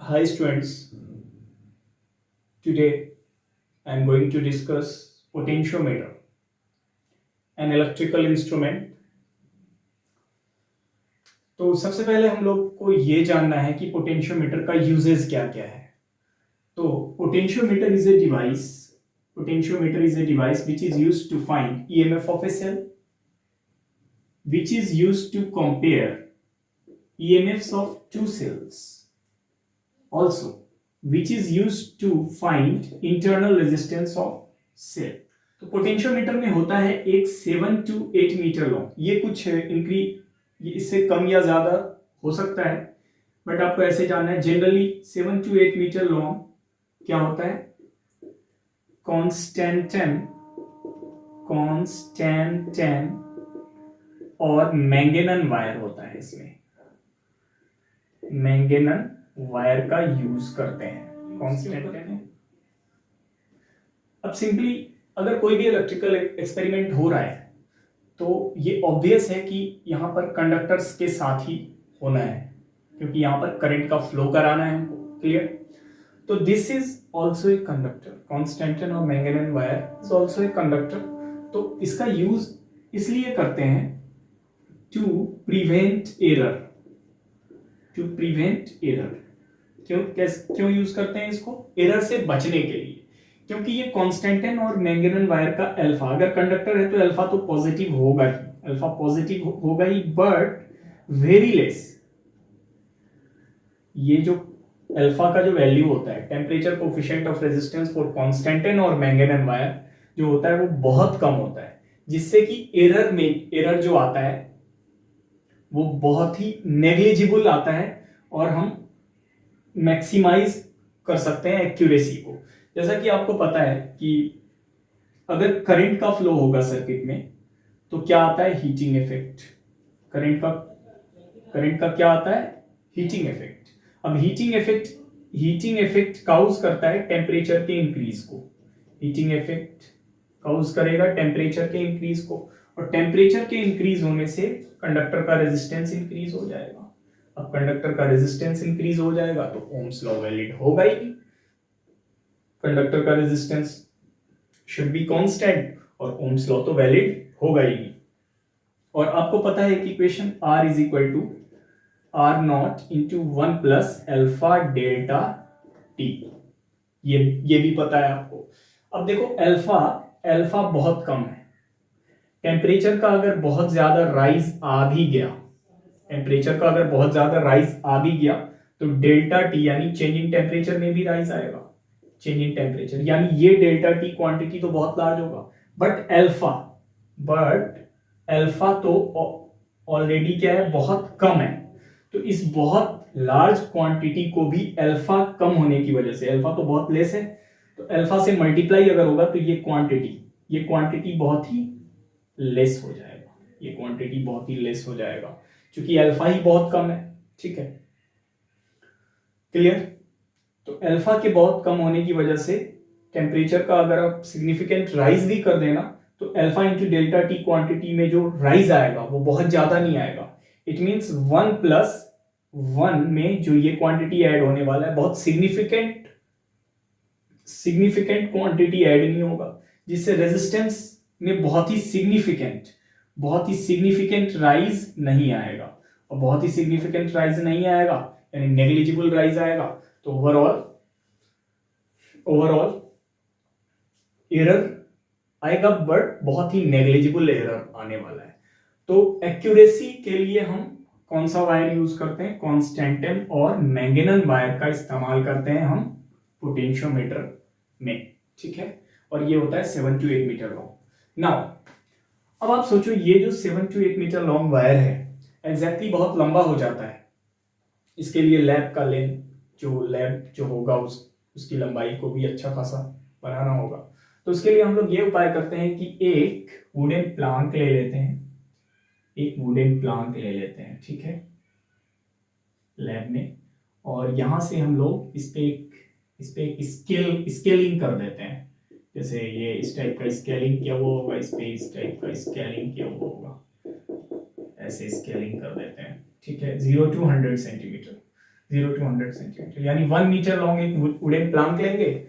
Hi students, today I am going to discuss potentiometer, an electrical instrument. तो सबसे पहले हम लोग को ये जानना है कि पोटेंशियोमीटर का यूजेस क्या क्या है. तो potentiometer is a device. Potentiometer is a device which is used to find EMF of a cell, which is used to compare EMFs of two cells. Also, which is used to find internal resistance of cell. तो potentiometer में होता है एक 7 to 8 metre long. ये कुछ increase इससे कम या ज्यादा हो सकता है, बट आपको ऐसे जानना है जनरली 7 to 8 मीटर लॉन्ग क्या होता है. कॉन्स्टेंटन और मैंगेनन वायर होता है. इसमें मैंगेनन वायर का यूज करते हैं. कॉन्स्टेंटन. अब सिंपली अगर कोई भी इलेक्ट्रिकल एक्सपेरिमेंट हो रहा है तो ये ऑब्वियस है कि यहाँ पर कंडक्टर्स के साथ ही होना है, क्योंकि यहाँ पर करंट का फ्लो कराना है हमको. क्लियर. तो this is also a conductor. Constantan और manganin wire is also a conductor. तो इसका यूज इसलिए करते हैं टू प्रिवेंट एरर. क्यों यूज करते हैं इसको? एरर से बचने के लिए. क्योंकि ये कॉन्स्टेंटन और मैंगेनन वायर का अल्फा, अगर कंडक्टर है तो अल्फा तो पॉजिटिव होगा ही. अल्फा पॉजिटिव होगा ही, बट वेरी लेस. ये जो अल्फा का जो वैल्यू होता है, temperature coefficient of resistance for constantan और मैंगेनन वायर जो होता है वो बहुत कम होता है, जिससे कि एरर जो आता है वो बहुत ही नेग्लिजिबल आता है और हम मैक्सिमाइज कर सकते हैं एक्यूरेसी को. जैसा कि आपको पता है कि अगर करंट का फ्लो होगा सर्किट में तो क्या आता है? Heating effect. करंट का क्या आता है? Heating effect. अब हीटिंग इफेक्ट काउज करता है टेम्परेचर के इंक्रीज को. हीटिंग इफेक्ट काउज करेगा टेम्परेचर के इंक्रीज को, और टेम्परेचर के इंक्रीज होने से कंडक्टर का रेजिस्टेंस इंक्रीज हो जाएगा. अब कंडक्टर का रेजिस्टेंस इंक्रीज हो जाएगा तो ओम्स लॉ वैलिड होगा ही. कंडक्टर का रेजिस्टेंस शुड बी कांस्टेंट और ओम्स लॉ तो वैलिड होगा ही. और आपको पता है कि equation R is equal to R naught into 1 plus alpha delta T. ये भी पता है आपको. अब देखो अल्फा बहुत कम है. टेम्परेचर का अगर बहुत ज्यादा राइज आ भी गया तो डेल्टा टी यानी चेंज इन टेम्परेचर में भी राइज आएगा. चेंज इन टेम्परेचर यानी ये डेल्टा टी क्वांटिटी तो बहुत लार्ज होगा, बट अल्फा तो ऑलरेडी क्या है? बहुत कम है. तो इस बहुत लार्ज क्वांटिटी को भी अल्फा कम होने की वजह से, अल्फा तो बहुत लेस है, तो अल्फा से मल्टीप्लाई अगर होगा तो ये क्वांटिटी बहुत ही लेस हो जाएगा. क्योंकि अल्फा ही बहुत कम है. ठीक है, क्लियर. तो अल्फा के बहुत कम होने की वजह से टेम्परेचर का अगर आप सिग्निफिकेंट राइज भी कर देना तो alpha into delta T quantity में जो राइज आएगा वो बहुत ज्यादा नहीं आएगा. इट मींस 1 प्लस 1 में जो ये क्वांटिटी ऐड होने वाला है बहुत सिग्निफिकेंट क्वांटिटी ऐड नहीं होगा, जिससे रेजिस्टेंस में बहुत ही सिग्निफिकेंट राइज नहीं आएगा. और बहुत ही सिग्निफिकेंट राइज नहीं आएगा यानी नेग्लिजिबल राइज आएगा. तो ओवरऑल एरर आएगा, बट बहुत ही नेग्लिजिबल एरर आने वाला है. तो एक्यूरेसी के लिए हम कौन सा वायर यूज करते हैं? कॉन्स्टेंटन और मैंगेनन वायर का इस्तेमाल करते हैं हम पोटेंशियोमीटर में. ठीक है, और ये होता है 7 to 8 मीटर लॉन्ग. नाउ अब आप सोचो, ये जो 7 to 8 मीटर लॉन्ग वायर है एग्जैक्टली बहुत लंबा हो जाता है. इसके लिए लैब जो होगा उसकी लंबाई को भी अच्छा खासा बनाना होगा. तो उसके लिए हम लोग ये उपाय करते हैं कि एक वुडन प्लांक ले लेते हैं. ठीक है, लैब में, और यहां से हम लोग इस पे एक स्केलिंग कर देते हैं. जैसे ये इस टाइप का स्केलिंग किया हुआ होगा, इस पे इस टाइप का स्केलिंग किया हुआ होगा, ऐसे स्केलिंग कर देते हैं. ठीक है, 0 to 100 सेंटीमीटर. 0 to 100 सेंटीमीटर, यानी 1 मीटर लॉन्ग एक वुडन प्लांक लेंगे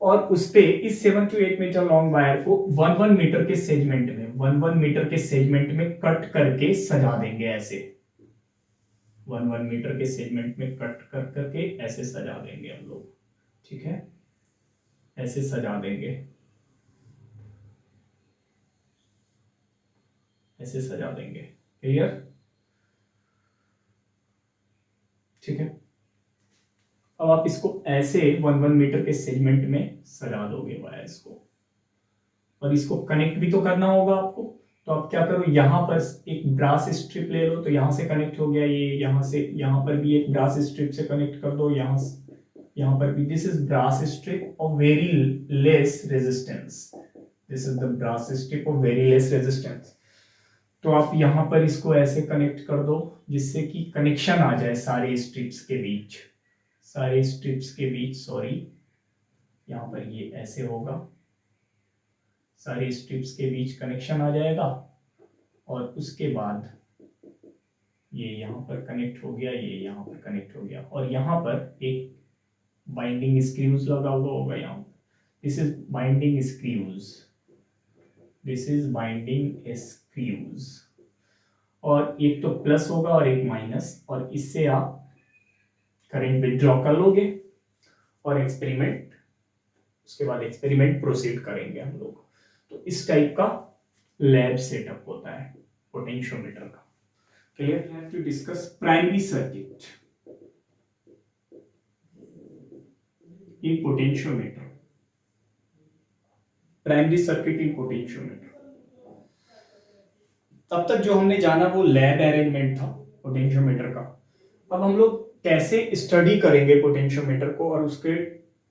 और उस पे इस 7 to 8 मीटर लॉन्ग वायर को 1 मीटर के सेगमेंट में 1 मीटर के सेगमेंट में कट करके सजा देंगे ऐसे, 1 मीटर के सेगमेंट में कट कर करके ऐसे सजा देंगे हम लोग, ठीक है, ऐसे सजा देंगे, ऐसे सजा देंगे, क्लियर, ठीक है। अब आप इसको ऐसे 1 मीटर के सेगमेंट में सजा दोगे वायर्स को, और इसको कनेक्ट भी तो करना होगा आपको, तो आप क्या करो, यहां पर एक ब्रास स्ट्रिप ले लो, तो यहां से कनेक्ट हो गया ये, यहां से यहां पर भी एक ब्रास स्ट्रिप से कनेक्ट कर दो, यहां पर भी, this is brass strip of very less resistance, this is the brass strip of very less resistance. तो आप यहां पर इसको ऐसे कनेक्ट कर दो जिससे कि कनेक्शन आ जाए सारे स्ट्रिप्स के बीच, सारे स्ट्रिप्स के बीच, सॉरी, यहां पर ये ऐसे होगा, सारे स्ट्रिप्स के बीच कनेक्शन आ जाएगा, और उसके बाद ये यहां पर कनेक्ट हो गया, ये यहां पर कनेक्ट हो गया, और यहां पर एक बाइंडिंग स्क्रूज लगा हुआ होगा यहाँ, this is binding screws, this is binding screws, और एक तो प्लस होगा और एक माइनस, और इससे आप करंट विथड्रॉ कर लोगे और एक्सपेरिमेंट, उसके बाद एक्सपेरिमेंट प्रोसीड करेंगे हम लोग। तो इस टाइप का लैब सेटअप होता है पोटेंशियोमीटर का, clear. We have to discuss primary circuit in potentiometer, primary circuit in potentiometer. तब तक जो हमने जाना वो लैब अरेंजमेंट था पोटेंशियोमीटर का। अब हम लोग कैसे स्टडी करेंगे पोटेंशियोमीटर को और उसके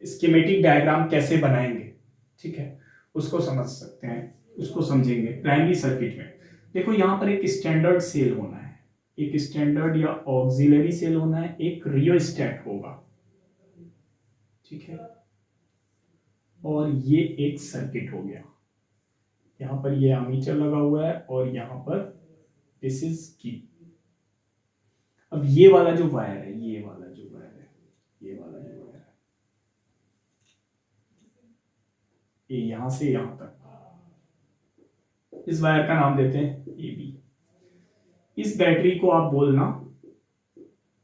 स्कीमेटिक डायग्राम कैसे बनाएंगे, ठीक है, उसको समझ सकते हैं, उसको समझेंगे प्राइमरी सर्किट में। देखो यहाँ पर एक स्टैंडर्ड सेल होना है, एक स्टैंडर्ड या ऑक्सिलरी सेल होना है, एक रियोस्टेट होगा, ठीक है, और ये एक सर्किट हो गया, यहाँ पर ये एमीटर लगा हुआ है और यहाँ पर दिस इज की। अब ये वाला जो वायर है, ये वाला जो वायर है, ये वाला जो वायर है, ये यहां से यहां तक, इस वायर का नाम देते हैं ए बी। इस बैटरी को आप बोलना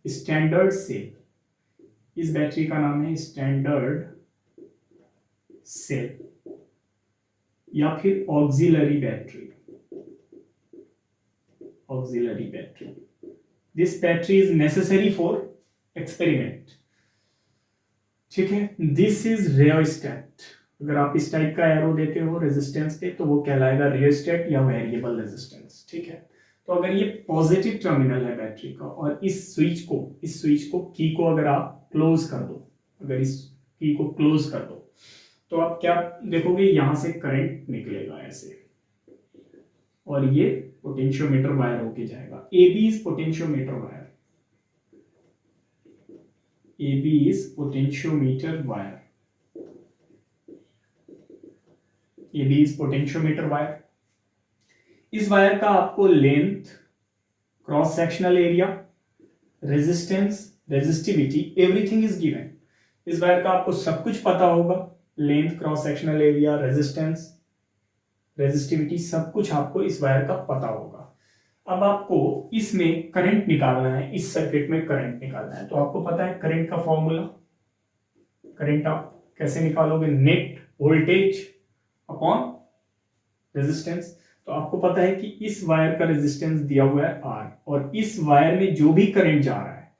स्टैंडर्ड सेल, इस बैटरी का नाम है स्टैंडर्ड सेल या फिर auxiliary battery, auxiliary battery. This battery is necessary for experiment, ठीक है। दिस इज रियोस्टेट, अगर आप इस टाइप का एरो देते हो रेजिस्टेंस पे तो वो कहलाएगा रियोस्टेट या वेरिएबल रेजिस्टेंस, ठीक है। तो अगर ये पॉजिटिव टर्मिनल है बैटरी का और इस स्विच को की को अगर आप क्लोज कर दो, अगर इस की को क्लोज कर दो तो आप क्या देखोगे, यहां से करंट निकलेगा ऐसे, और ये पोटेंशियोमीटर वायर होके जाएगा। A B is potentiometer wire, A B is potentiometer wire, A B is potentiometer wire. इस वायर का आपको length, cross sectional area, resistance, resistivity, everything is given. इस वायर का आपको सब कुछ पता होगा, length, cross sectional area, resistance, resistivity, सब कुछ आपको इस वायर का पता होगा। अब आपको इसमें करंट निकालना है, इस सर्किट में करंट निकालना है, तो आपको पता है करंट का फॉर्मूला, करंट आप कैसे निकालोगे, नेट वोल्टेज अपॉन रेजिस्टेंस। तो आपको पता है कि इस वायर का रेजिस्टेंस दिया हुआ है R, और इस वायर में जो भी करंट जा रहा है,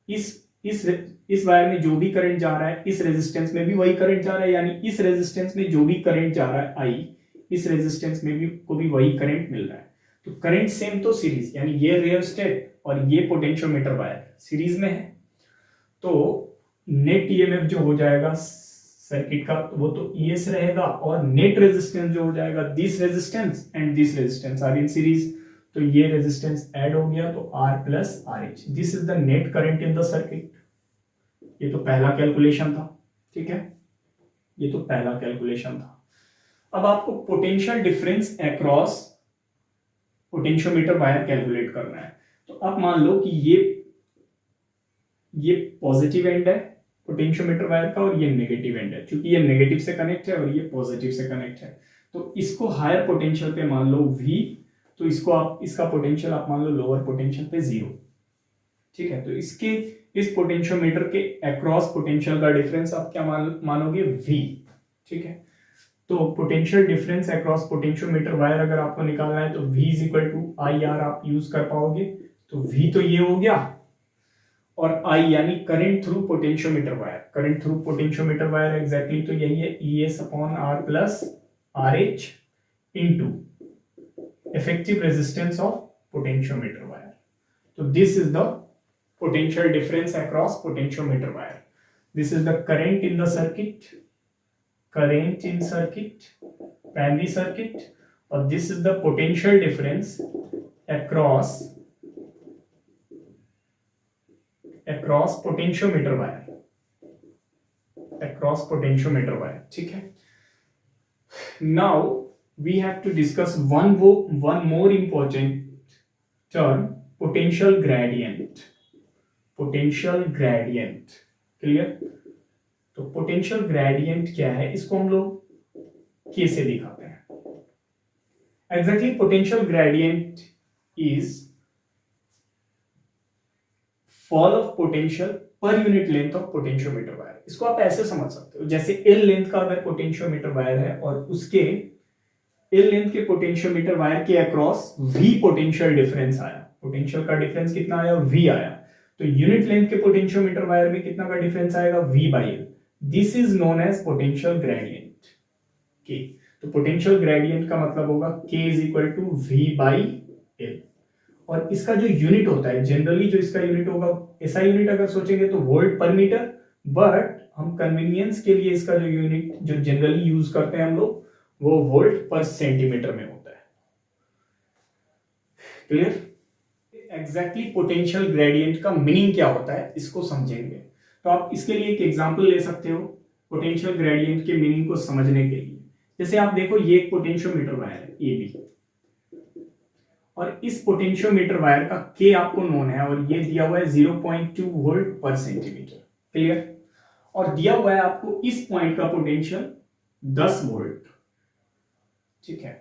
इस वायर में जो भी करंट जा रहा है, इस रेजिस्टेंस में भी वही करंट जा रहा है, यानी इस रेजिस्टेंस में जो भी करंट जा रहा है I, इस रेजिस्टेंस में भी को भी वही करंट मिल रहा है। तो करंट सेम तो सीरीज, यानी ये रियोस्टेट और ये पोटेंशियोमीटर वायर सीरीज में है, तो नेट ईएमएफ जो हो जाएगा सर्किट का वो तो ES रहेगा, और नेट रेजिस्टेंस जो हो जाएगा, this resistance and this resistance are in series, तो ये रेजिस्टेंस ऐड हो गया तो R plus RH, this is the net current in the circuit. ये तो पहला कैलकुलेशन था, ठीक है, ये तो पहला कैलकुलेशन था। अब आपको potential difference across potentiometer wire calculate करना है। तो अब मान लो कि ये पॉजिटिव एंड है पोटेंशियोमीटर वायर का और ये नेगेटिव एंड है, क्योंकि ये नेगेटिव से कनेक्ट है और ये पॉजिटिव से कनेक्ट है। तो इसको हायर पोटेंशियल पे मान लो V, तो इसको आप इसका पोटेंशियल आप मान लो लोअर पोटेंशियल पे 0। ठीक है, तो इसके इस पोटेंशियोमीटर के अक्रॉस पोटेंशियल का डिफरेंस आप क्या मानोगे V। ठीक है, तो potential difference across potentiometer wire अगर आपको निकालना है तो V is equal to IR आप यूज कर पाओगे। तो V तो ये हो गया, और I यानी current through potentiometer wire, current through potentiometer wire exactly तो यही है ES upon R plus RH into effective resistance of potentiometer wire. तो this is the potential difference across potentiometer wire. This is the current in the circuit, current in circuit, primary circuit, or this is the potential difference across potentiometer wire, across potentiometer wire. ठीक है, now we have to discuss one more important term, potential gradient. Potential gradient, clear. तो potential gradient क्या है, इसको हम लोग कैसे दिखाते हैं। Exactly potential gradient is fall of potential per unit length of potentiometer wire. इसको आप ऐसे समझ सकते हो, जैसे L लेंथ का अगर पोटेंशियोमीटर वायर है और उसके L लेंथ के पोटेंशियोमीटर वायर के अक्रॉस V पोटेंशियल डिफरेंस आया, पोटेंशियल का डिफरेंस कितना आया, V आया, तो यूनिट लेंथ के पोटेंशियोमीटर वायर में कितना का डिफरेंस आएगा, V by L। This is known as potential gradient K। तो पोटेंशियल ग्रेडियंट का मतलब होगा K is equal to V by L। और इसका जो यूनिट होता है, जनरली जो इसका यूनिट होगा, ऐसा यूनिट अगर सोचेंगे तो वोल्ट पर मीटर, बट हम कन्वीनियंस के लिए इसका जो यूनिट जो जनरली यूज करते हैं हम लोग, वो वोल्ट पर सेंटीमीटर में होता है। क्लियर। एग्जैक्टली पोटेंशियल ग्रेडियंट का मीनिंग क्या होता है इसको समझेंगे। तो आप इसके लिए एक एग्जांपल ले सकते हो पोटेंशियल ग्रेडियंट के मीनिंग को समझने के लिए। जैसे आप देखो, ये एक पोटेंशियोमीटर वायर है AB, और इस पोटेंशियोमीटर वायर का K आपको नोन है, और ये दिया हुआ है 0.2 वोल्ट पर सेंटीमीटर। क्लियर। और दिया हुआ है आपको इस पॉइंट का पोटेंशियल 10 वोल्ट। ठीक है,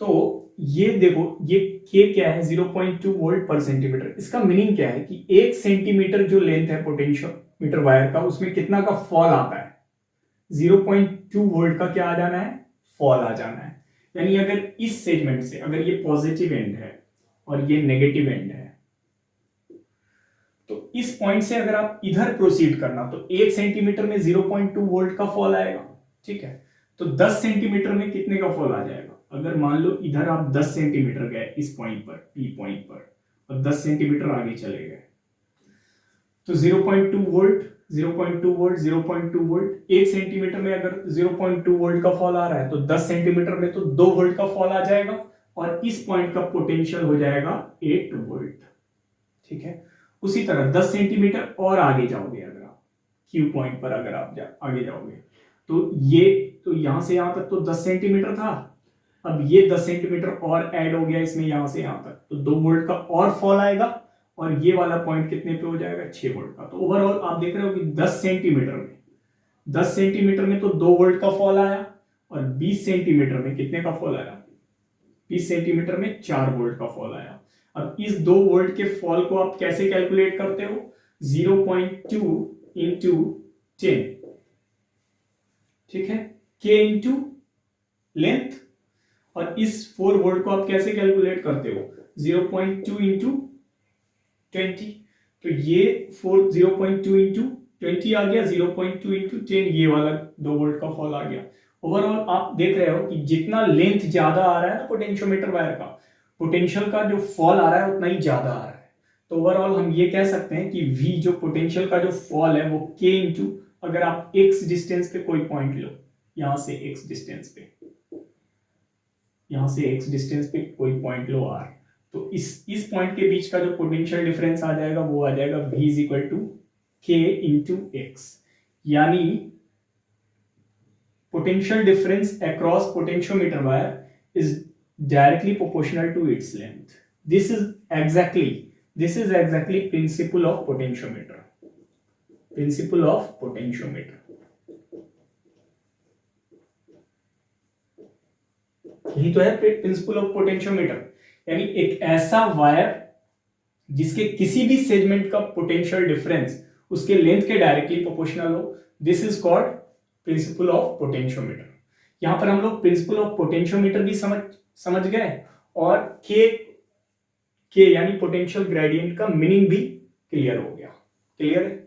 तो ये देखो, ये K क्या है, 0.2 वोल्ट पर सेंटीमीटर। इसका मीनिंग क्या है कि 1 सेंटीमीटर जो लेंथ है पोटेंशियोमीटर वायर का, उसमें कितना का फॉल आता है, 0.2 वोल्ट का क्या आ जाना है, फॉल आ जाना है। यानी अगर इस सेगमेंट से, अगर ये पॉजिटिव एंड है और ये नेगेटिव एंड है, तो इस पॉइंट से अगर आप इधर प्रोसीड करना तो 1 सेंटीमीटर में 0.2 वोल्ट का फॉल आएगा। ठीक है, तो 10 सेंटीमीटर में कितने का फॉल आ जाएगा। अगर मान लो इधर आप 10 सेंटीमीटर गए इस पॉइंट पर, P पॉइंट पर, और 10 सेंटीमीटर आगे चले गए, तो 0.2 वोल्ट 0.2 वोल्ट 0.2 वोल्ट। 1 सेंटीमीटर में अगर 0.2 वोल्ट का फॉल आ रहा है तो 10 सेंटीमीटर में तो 2 वोल्ट का फॉल आ जाएगा, और इस पॉइंट का पोटेंशियल हो जाएगा 8 वोल्ट। ठीक है, उसी तरह 10 सेंटीमीटर और आगे जाओगे, अगर आप Q पॉइंट पर अगर आप आगे जाओगे, तो ये तो यहां से यहां तक तो 10 सेंटीमीटर था, अब ये 10 सेंटीमीटर और ऐड हो गया इसमें यहां से यहां तक, तो 2 वोल्ट का और फॉल आएगा, और ये वाला पॉइंट कितने पे हो जाएगा, 6 वोल्ट का। तो ओवरऑल आप देख रहे हो कि 10 सेंटीमीटर में तो 2 वोल्ट का फॉल आया, और 20 सेंटीमीटर में कितने का फॉल आया, 20 सेंटीमीटर में 4 वोल्ट का फॉल आया। अब इस 2 वोल्ट के फॉल को आप कैसे कैलकुलेट करते हो, 0.2 इंटू 10। ठीक है, K इंटू लेंथ, और इस 4 वोल्ट को आप कैसे कैलकुलेट करते हो, 0.2 इंटू 20। तो ये 0.2 इंटू 20 आ गया, 0.2 इंटू 10 ये वाला 2 वोल्ट का फॉल आ गया। ओवरऑल आप देख रहे हो कि जितना लेंथ ज्यादा आ रहा है ना पोटेंशियोमीटर वायर का, पोटेंशियल का जो फॉल आ रहा है उतना ही ज्यादा आ रहा है। तो ओवरऑल हम ये कह सकते हैं कि V जो पोटेंशियल का जो फॉल है वो K इंटू, अगर आप x डिस्टेंस पे कोई पॉइंट लो, यहां से x डिस्टेंस पे, यहां से x डिस्टेंस पे कोई पॉइंट लो R, तो इस पॉइंट के बीच का जो पोटेंशियल डिफरेंस आ जाएगा वो आ जाएगा V is equal to K into x। यानी potential difference across potentiometer wire is directly proportional to its length. This is exactly principle of potentiometer. Principle of potentiometer. यही तो है प्रिंसिपल ऑफ पोटेंशियोमीटर, यानी एक ऐसा वायर जिसके किसी भी सेगमेंट का पोटेंशियल डिफरेंस उसके लेंथ के डायरेक्टली प्रोपोर्शनल हो, this is called principal of potentiometer. यहां पर हम लोग प्रिंसिपल ऑफ पोटेंशियोमीटर भी समझ गए और के यानी पोटेंशियल ग्रेडियंट का मीनिंग भी क्लियर हो गया। क्लियर है?